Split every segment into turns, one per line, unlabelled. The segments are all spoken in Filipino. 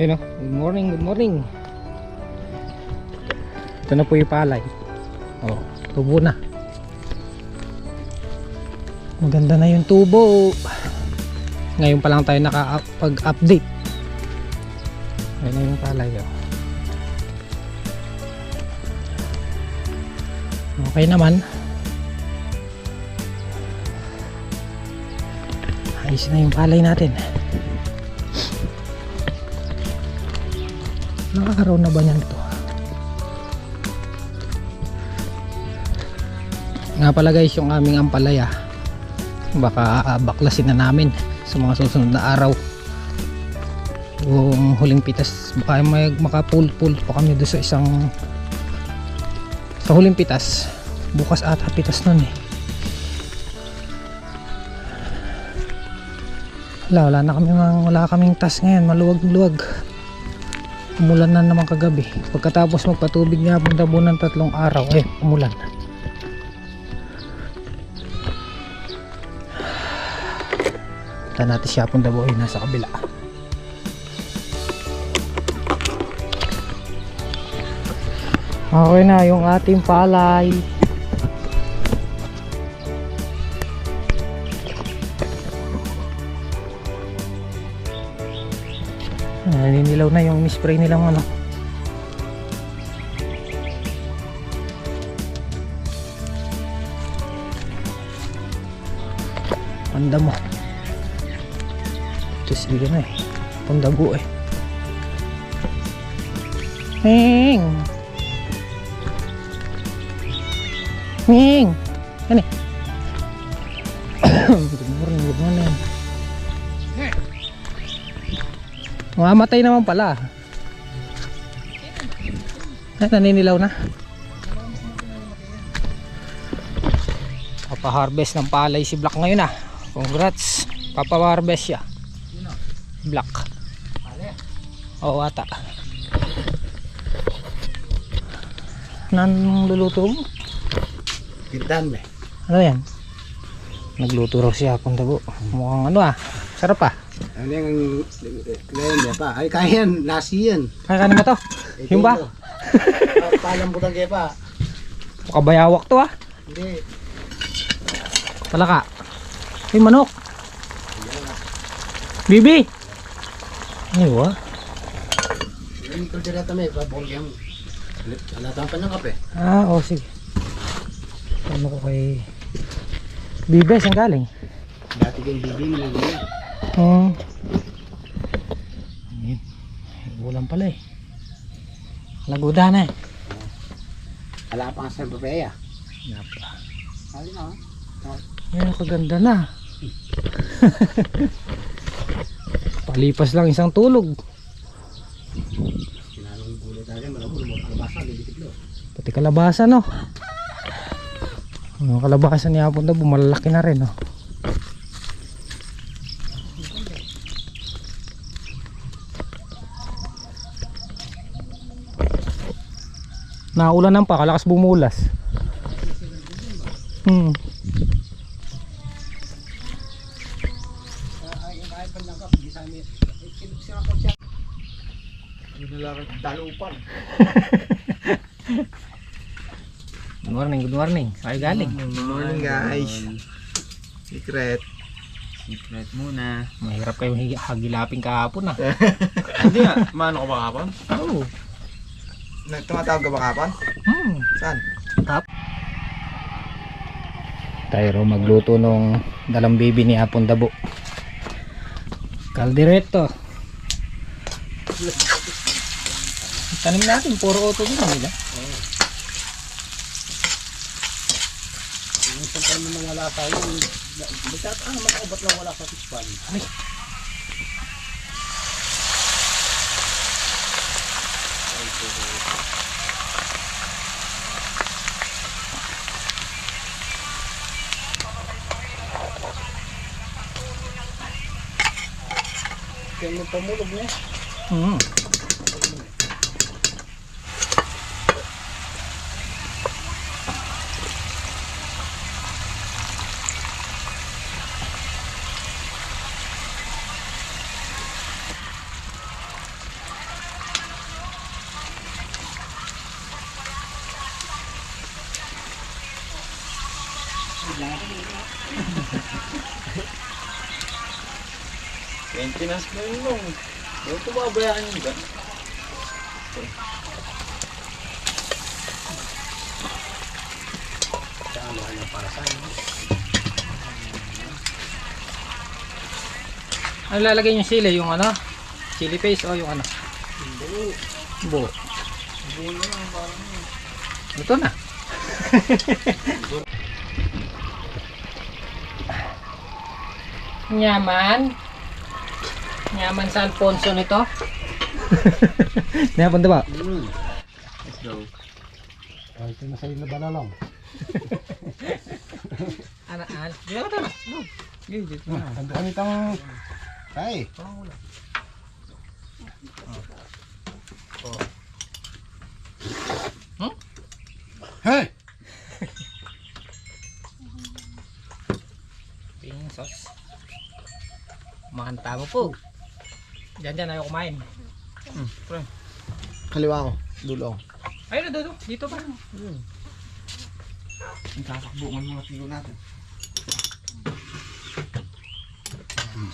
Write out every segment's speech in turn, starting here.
Ayun o, good morning, good morning. Ito na po yung palay. Oh, tubo na. Maganda na yung tubo. Ngayon pa lang tayo nakapag-update. Ayun na yung palay oh. Okay naman. Ayos na yung palay natin. Nakakaroon na ba niyan to? Nga pala guys, yung aming ampalaya baka baklasin na namin sa mga susunod na araw. Yung huling pitas, baka may makapul-pul pa kami doon sa isang sa huling pitas. Bukas ata pitas nun eh. Wala kaming tas ngayon, maluwag-luwag. Umulan na naman kagabi. Pagkatapos magpatubig nga punta ng 3 araw, umulan. Punta natin siya punta boy, nasa kabila. Okay na yung ating palay. Naninilaw na yung spray nilang ano. Panda mo. Ito sige na eh. Pandago eh. Ming! Ming! Ano eh? Good morning, good morning. Mamatay naman pala. Naninilaw na. Papa-harvest ng palay si Black ngayon ah. Congrats. Papa-harvest siya. Black. Oo ata. Nang luluto mo?
Pintan eh.
Ano yan? Nagluto raw siya kung dago. Mukhang ano ah. Sarap ah.
Ano yung ngayon niya pa? Ay kaya yan, nasi yan.
Kaya kanin mo to? Yung ba?
Palambutan kaya pa.
Kabayawak to ah.
Hindi.
Palaka. Ay manok. Bibi. Ay wa.
Hindi ko dira tama eh, babong yung alatang pa ng kape.
Ah, oh sige. Ano ko kay Bibi saan galing?
Dati kang bibing lang yan.
Ayan. Ulan pala eh. Laguda na eh.
Ala pa nga sa papaya.
Napa.
Hali na.
Ayan, kaganda na. Palipas lang isang tulog.
Sinanong gulit tayo, malabog mo kalabasa, didikit lo.
Pati kalabasa no. Ang kalabasa ni Hapon na bumalaki na rin no. Naulan ng pakalakas bumulas.
Dalupan.
Good morning, good morning. Ay galing.
Good morning guys. Secret muna.
Mahirap kayong hagilapin kahapon ah.
Hindi nga, maano ka ba kapon?
Oo.
Tumatawag ka ba kapon? Saan?
Tap. Tayo raw magluto nung dalang baby ni Hapon Dabo. Caldereto. Tanim natin, puro auto din nila.
Oo. Yung isang tanim na wala tayo, makaubat lang wala sa pispan.
Ay.
Kaya may pamulog niya.
Maintenance na yun nung. Huwag ko babayaan yun ba?
Saan mo kanya para sa ano?
Ano lalagay yung sili? Yung ano? Chili paste o yung ano?
Hindi.
Buo.
Buo na lang parang yun.
Ito na. Nyaman. Nyaman sa Alfonso nito. Napunta ba?
Let's go.
Ay, ito na sa'yo na balalong.
Ano? Di ba ito na?
Okay, dito na.
Ando kami itong... Ay! Hey!
Ping sauce. Makanta mo po. Diyan ayaw kumain.
Pre.
Kaliwa ko. Dulo.
Ayun na doon. Dito pa.
Ang kakakbukan mga tigo natin.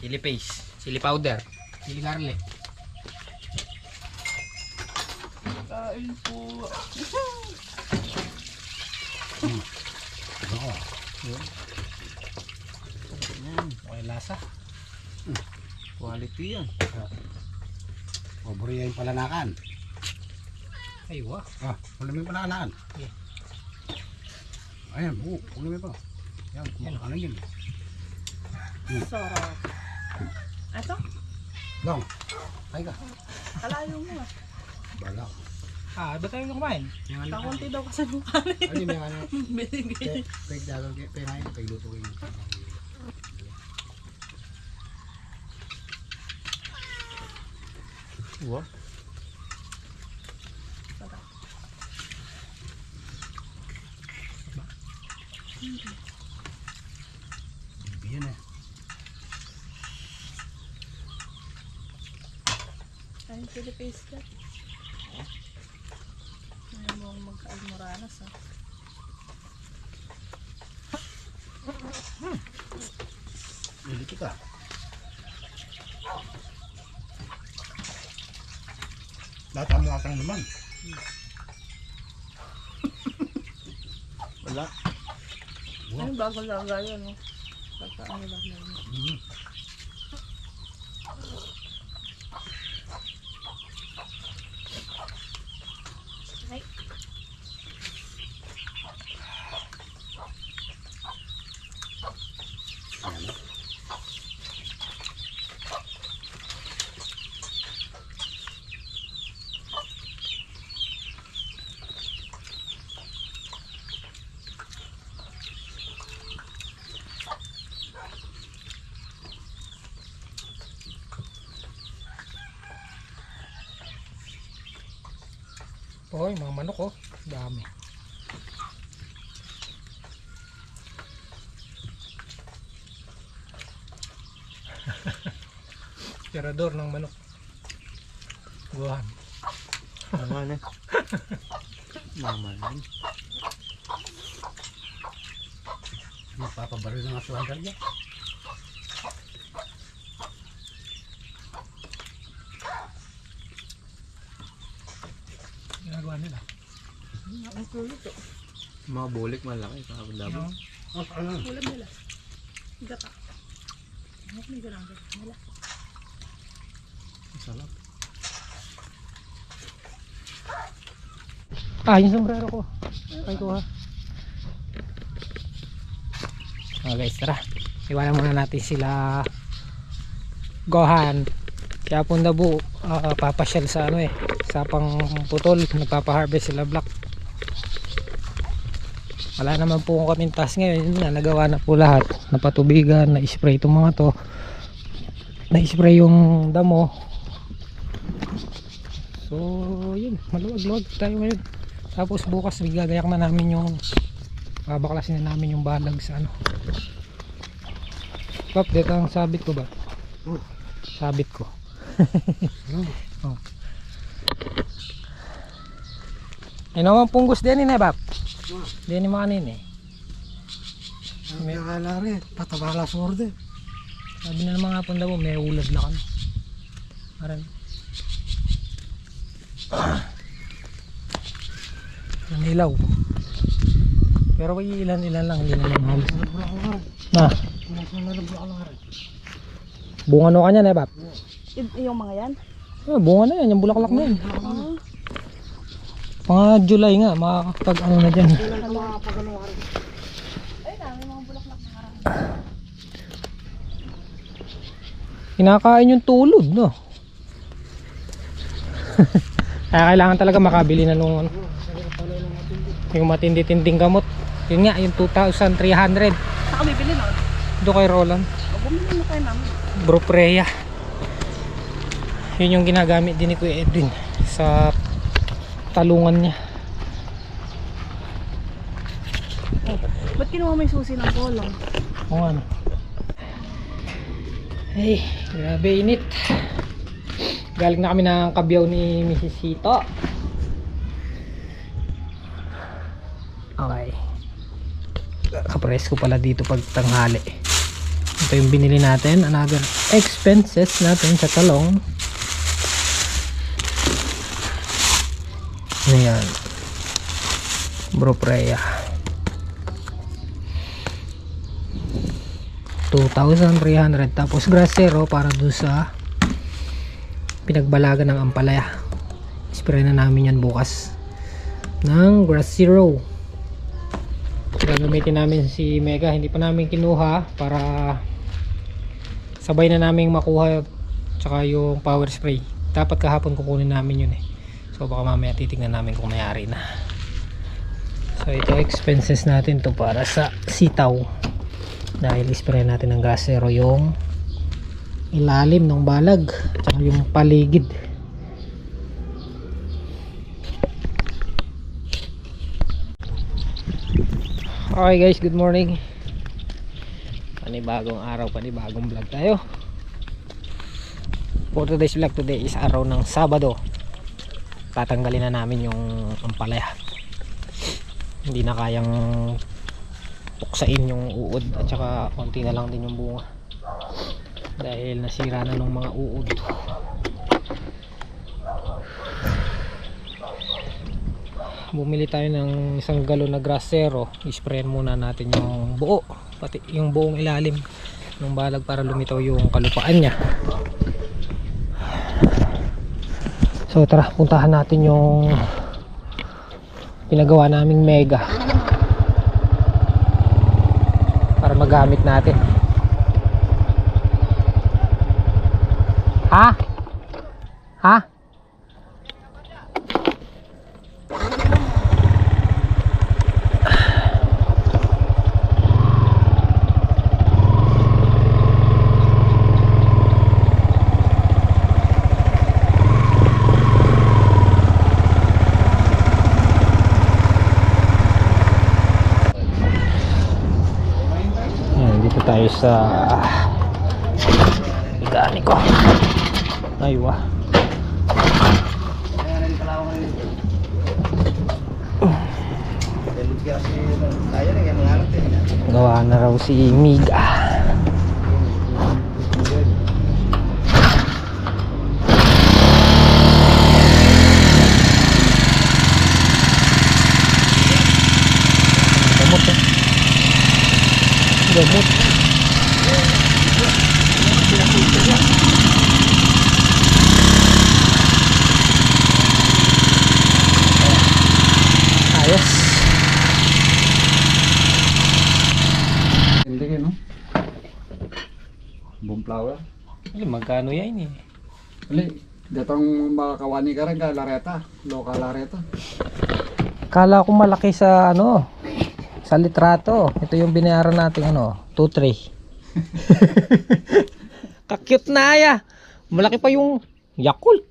Chili paste. Chili powder. Chili garlic.
Kain po.
Oo.
Okay lasa.
Quality yan.
Pobre yung palanakan.
Aywa.
Ah, wala may palanakan.
Yeah.
Ayan, buo. Wala may pa. Yan, ano yun?
Sarap. Ato?
Long. Ay ka.
Kalayo mo ah.
Bala.
Ba't tayo kumain?
Kakunti daw kasi mukha rin.
Ay, may ano.
Binigay.
Peg dagal. Perahin. Peg lutuin.
What?
Yan eh.
Ay, chili paste ka. Ayaw mo magka-almoranas ah.
Liliki ka. Lahat ang mga kang naman.
Wala.
Ay, bago lang gaya no. Pagkaan lang yun.
Hoy, mga manok oh. Dami. Tirador ng manok. Guhan.
Naman eh. Naman eh.
Magpapabaril ng asuhan talaga.
Ginagawa nila.
Ang kulit oh.
Mga bulik malaki. Kakabandabo.
Ano?
Ulam nila. Gata. Ano may galang gata nila?
Masarap.
Yung sombrero ko. Ay ko ha. Guys, tara. Iwanan muna natin sila Gohan. Kaya Pundabu papasyal sa ano sa pangputol. Nagpapaharvest sila black. Wala naman po kaming task ngayon. Yun na, nagawa na po lahat. Napatubigan, na-spray itong mga to. Na-spray yung damo. So yun, maluwag-luwag tayo ngayon. Tapos bukas gagayak na namin yung babaklasin na namin yung balag sa ano. Pap, dito ang sabit ko ba? Sabit ko. Oh. Ay naman punggos din eh, Bap. Din ni makanin eh.
May akala rin. Patabala sorde.
Sabi na ng mga panda mo, may ulad na kami. Aran. Manilaw. Pero may ilan-ilan lang, hindi naman halos. Na. Bunga no kanya na, Bab?
Yung mga yan?
Bunga na yan, yung bulaklak na yan.
Oo.
Mga July nga, makakapag ano na dyan.
Ay, dami mga bulaklak na karami.
Kinakain yung tulod, no? Kaya kailangan talaga makabili na nung ano, yung matindi-tinding gamot. Yun nga, yung 2,300.
Saan kami bili nun?
Doon kay Roland.
O, bumili na tayo namin.
Bropreya. Yun yung ginagamit din ni Kuya Edwin sa talungan niya.
Ba't kinuha mo yung susi ng kolong?
O ano. Ay, grabe init. Galing na kami ng kabyaw ni Mrs. Hito. Okay. Kapresko pala dito pag tanghali. Ito yung binili natin. Another expenses natin sa talong. Ayan. Bropreya. 2,300. Tapos grasero para doon sa pinagbalagan ng ampalaya. Spray na namin yan bukas ng grasero. Gagamitin namin si Mega. Hindi pa namin kinuha para sabay na namin makuha tsaka yung power spray. Dapat kahapon kukunin namin yun eh. So baka mamaya titignan namin kung mayari na. So ito expenses natin to para sa sitaw. Dahil spray natin ng grasero yung ilalim ng balag tsaka yung paligid. Okay guys, good morning. Panibagong araw, panibagong vlog tayo. For today's vlog, today is araw ng Sabado. Tatanggalin na namin yung ampalaya. Hindi na kayang tuksain yung uod at saka konti na lang din yung bunga. Dahil nasira na ng mga uod. Bumili tayo ng 1 galon na grasero. Isprayan muna natin yung buo, pati yung buong ilalim ng balag para lumitaw yung kalupaan niya. So tara, puntahan natin yung pinagawa naming Mega para magamit natin. Ha? Ha? Dito tayo sa mekaniko. Aywa. Gawa na raw si Miga. Gamot eh. Gamot. Ayos.
Hindi kayo, no? Boom flower.
Ay, magkano yan eh?
Ali, datang makakawani ka rin ka, lareta. Local lareta.
Kala ko malaki sa ano, sa litrato. Ito yung binayaran natin ano, 2-3. Kakute na ya. Malaki pa yung Yakult.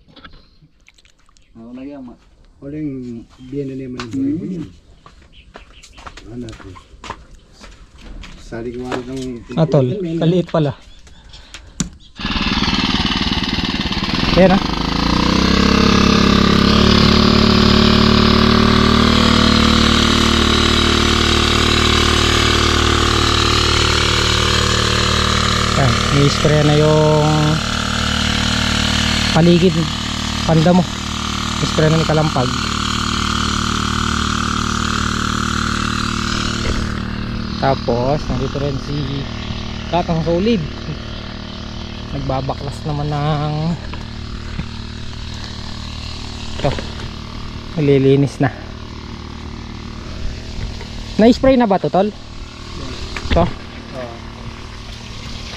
Ako lagi ang uling biyan na naman yung ano po. Sali ko nga ng
Atol, kaliit pala. Yan ah. Yan, i-spray na yung paligid, panda mo. I-spray na ng kalampag. Tapos nandito rin si Tatang Solid, nagbabaklas naman ng ito, nililinis na. Na-spray na ba to, tol? Ito?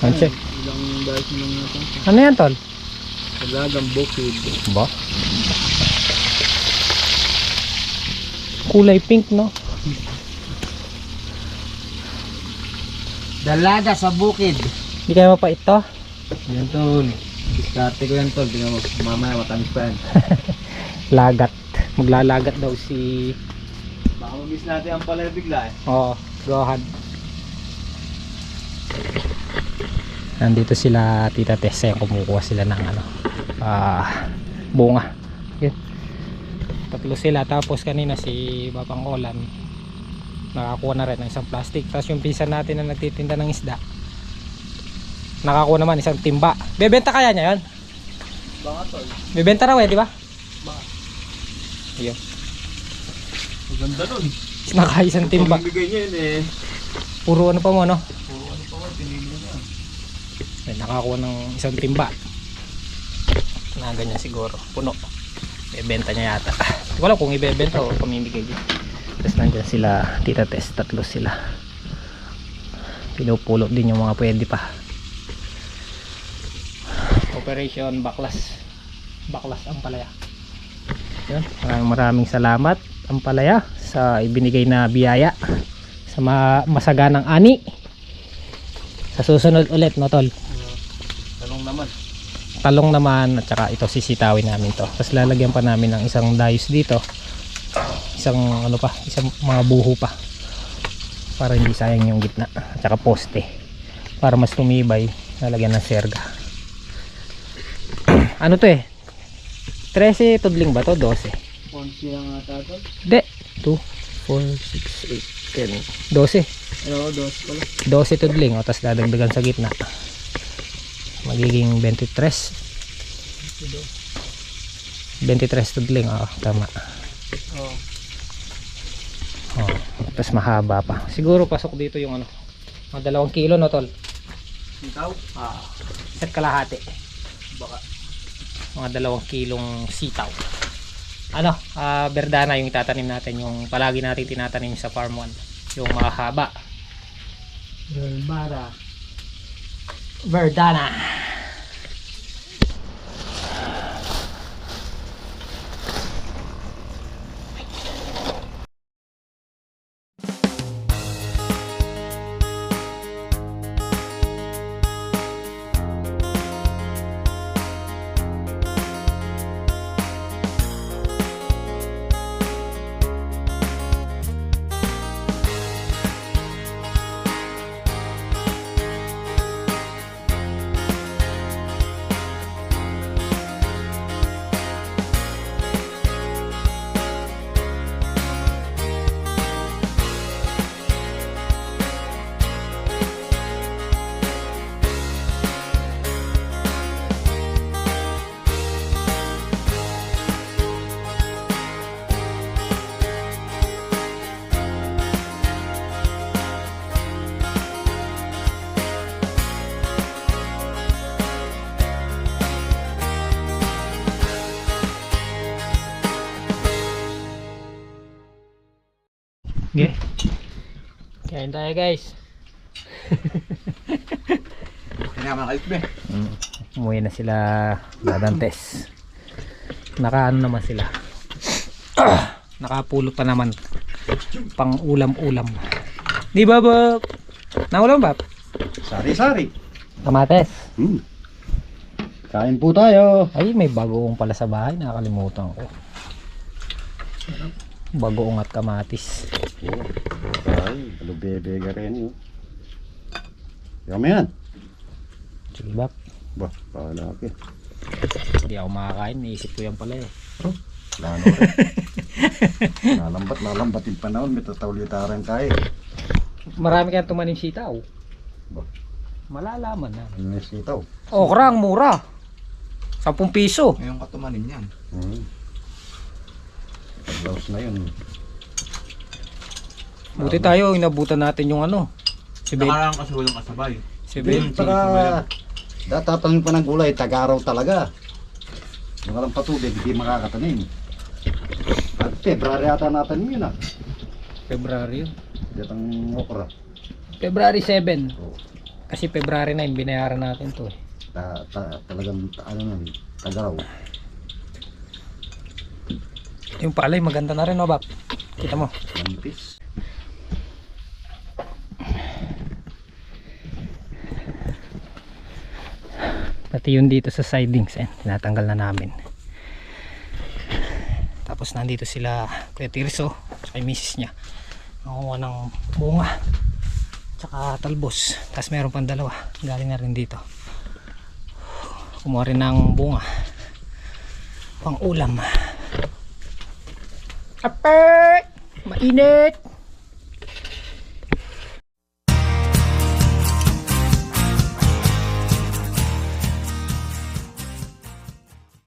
Check.
Ilang dahil mo lang natin.
Ano yan, tol?
Talagang bukid.
Ba? Kulay pink, no?
Dalaga sa bukid.
Hindi kayo mapait to?
Yan tol. Diskarte ko yan tol. Tingnan mo. Mamaya matamis pa yan.
Lagat. Maglalagat daw si...
Baka mag-miss natin ang palay bigla eh.
Oh, go ahead. Nandito sila Tita Tessa, yung kumukuha sila ng ano, bunga. Yun. Tatlo sila, tapos kanina si Babang Olan nakakuha na rin ng isang plastic. Tapos yung pinsan natin na nagtitinda ng isda nakakuha naman isang timba. Bebenta kaya niya yun?
Baka tol.
Bebenta raw eh, di ba?
Baka.
Ayun.
Maganda nun.
Nakaisang timba.
Pamibigay niya yun eh.
Puro ano pa mo, no?
Puro ano pa man. Pinili niya.
May nakakuha ng isang timba na ganyan siguro, puno. Ibebenta niya yata. Hindi ko alam kung ibebenta o pamimigay din. Tapos nandyan sila Tita Tess, tatlo sila. Pinupulot din yung mga pwede pa. Operation Baklas. Baklas Ampalaya. Yun. Maraming salamat Ampalaya sa ibinigay na biyaya sa masaganang ani. Sa susunod ulit, no, tol?
Talong naman.
Talong naman, at saka ito sisitawin namin to. Tapos lalagyan pa namin ng isang dayos dito. Isang ano pa, isang mga buho pa. Para hindi sayang yung gitna. At saka poste. Para mas tumibay, lalagyan ng serga. Ano to eh? 13 tudling ba to? 12?
11 ang tatol.
Hindi. 2, 4, 6, 8, 10. 12.
Oo, 12 pala.
12 tudling. O, tapos dadagdagan sa gitna. Magiging 23. 23 tudling. O, tama.
Oo.
Oh, tapos mahaba pa. Siguro pasok dito yung ano, mga 2 kilo, no, tol?
Sitaw?
Set kalahati.
Baka.
Mga 2 kilong sitaw. Ano, berdana yung itatanim natin, yung palagi natin tinatanim sa farm 1. Yung mahaba. Verdana. Okay. Kain tayo, guys.
Kinaman kalit be.
Umuwi na sila Dadantes. Nakaano naman sila. Nakapulot pa naman. Pang ulam-ulam. Di ba, Bob? Naulam, Bob?
Sari-sari.
Kamates.
Kain po tayo.
Ay, may bagoong pala sa bahay. Nakakalimutan ko. Bagoong at kamatis.
Ay, alubebe ka rin yun. Yama yan.
Sige, Bob.
Bah, palaki.
Hindi ako makakain. Naisip ko yan pala eh.
Lano rin. Nalambat yung panahon. May tatawlitaran tayo.
Marami kayang tumanim sitaw. Malalaman na.
May sitaw.
Okra, ang mura. 10 piso.
Ngayon katumanin yan.
Paglaos na yun.
Buti tayo, inabutan natin yung ano. Si Ben.
Nakaraan kasi walang kasabay.
Si Ben.
Saka, datatanim pa ng gulay, tagaraw talaga. Yung walang patubig, hindi makakatanim. At February ata natanim yun ah.
February.
Datang okra.
February 7.
Oh,
Kasi February 9, binayaran natin to eh.
talagang ano na, tagaraw.
Yung palay, maganda na rin, no, Bap? Kita mo.
Manipis.
Pati yun dito sa sidings, tinatanggal na namin. Tapos nandito sila Kuya Tirso, sa misis niya. Nakuha ng bunga, tsaka talbos. Tapos meron pang dalawa, galing na rin dito. Kumuha rin ng bunga, pang ulam. Ape! Mainit!